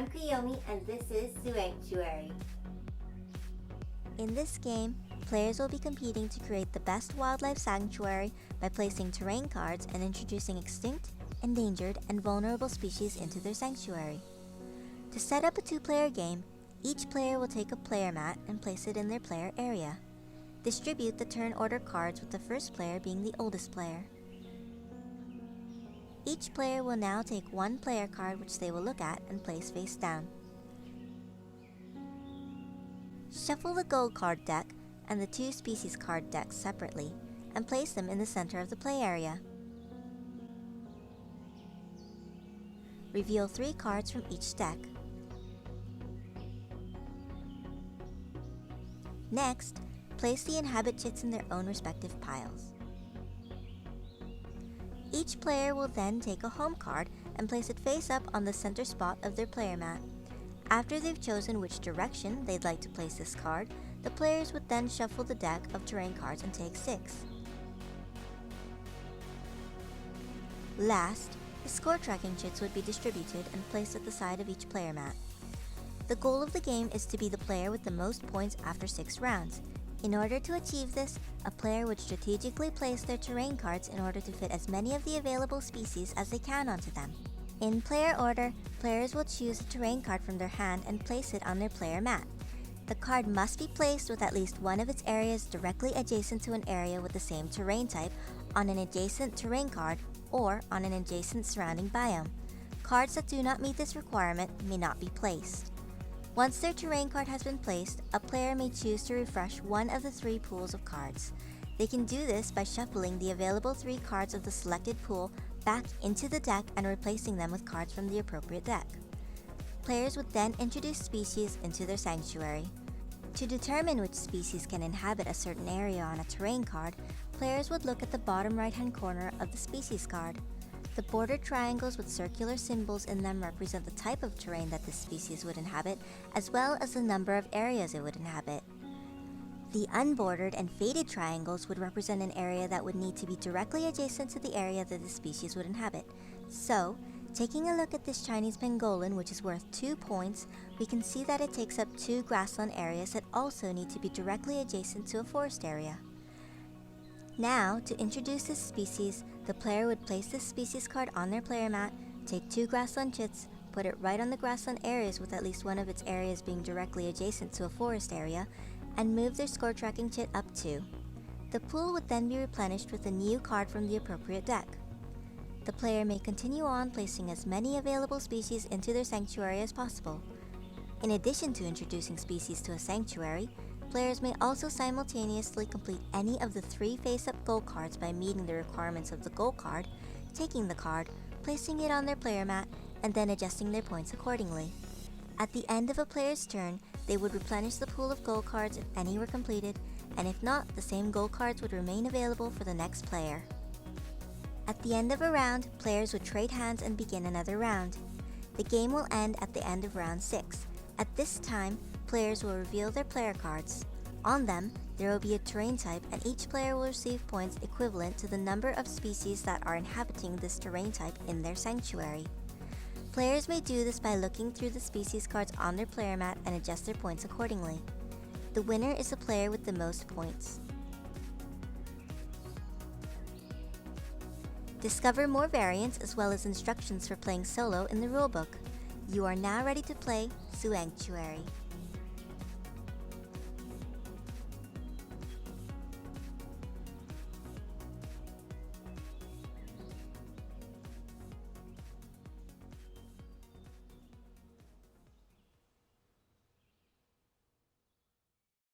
I'm Kiyomi and this is Zooanctuary. In this game, players will be competing to create the best wildlife sanctuary by placing terrain cards and introducing extinct, endangered, and vulnerable species into their sanctuary. To set up a two-player game, each player will take a player mat and place it in their player area. Distribute the turn order cards with the first player being the oldest player. Each player will now take one player card which they will look at and place face down. Shuffle the gold card deck and the two species card decks separately and place them in the center of the play area. Reveal 3 cards from each deck. Next, place the inhabit chits in their own respective piles. Each player will then take a home card and place it face up on the center spot of their player mat. After they've chosen which direction they'd like to place this card, the players would then shuffle the deck of terrain cards and take 6. Last, the score tracking chits would be distributed and placed at the side of each player mat. The goal of the game is to be the player with the most points after 6 rounds. In order to achieve this, a player would strategically place their terrain cards in order to fit as many of the available species as they can onto them. In player order, players will choose a terrain card from their hand and place it on their player mat. The card must be placed with at least one of its areas directly adjacent to an area with the same terrain type on an adjacent terrain card or on an adjacent surrounding biome. Cards that do not meet this requirement may not be placed. Once their terrain card has been placed, a player may choose to refresh one of the 3 pools of cards. They can do this by shuffling the available 3 cards of the selected pool back into the deck and replacing them with cards from the appropriate deck. Players would then introduce species into their sanctuary. To determine which species can inhabit a certain area on a terrain card, players would look at the bottom right-hand corner of the species card. The bordered triangles with circular symbols in them represent the type of terrain that this species would inhabit, as well as the number of areas it would inhabit. The unbordered and faded triangles would represent an area that would need to be directly adjacent to the area that the species would inhabit. So, taking a look at this Chinese pangolin, which is worth 2 points, we can see that it takes up 2 grassland areas that also need to be directly adjacent to a forest area. Now, to introduce this species, the player would place this species card on their player mat, take 2 grassland chits, put it right on the grassland areas with at least one of its areas being directly adjacent to a forest area, and move their score tracking chit up 2. The pool would then be replenished with a new card from the appropriate deck. The player may continue on placing as many available species into their sanctuary as possible. In addition to introducing species to a sanctuary, players may also simultaneously complete any of the 3 face-up goal cards by meeting the requirements of the goal card, taking the card, placing it on their player mat, and then adjusting their points accordingly. At the end of a player's turn, they would replenish the pool of goal cards if any were completed, and if not, the same goal cards would remain available for the next player. At the end of a round, players would trade hands and begin another round. The game will end at the end of round 6. At this time, players will reveal their player cards. On them, there will be a terrain type and each player will receive points equivalent to the number of species that are inhabiting this terrain type in their sanctuary. Players may do this by looking through the species cards on their player mat and adjust their points accordingly. The winner is the player with the most points. Discover more variants as well as instructions for playing solo in the rulebook. You are now ready to play Zooanctuary.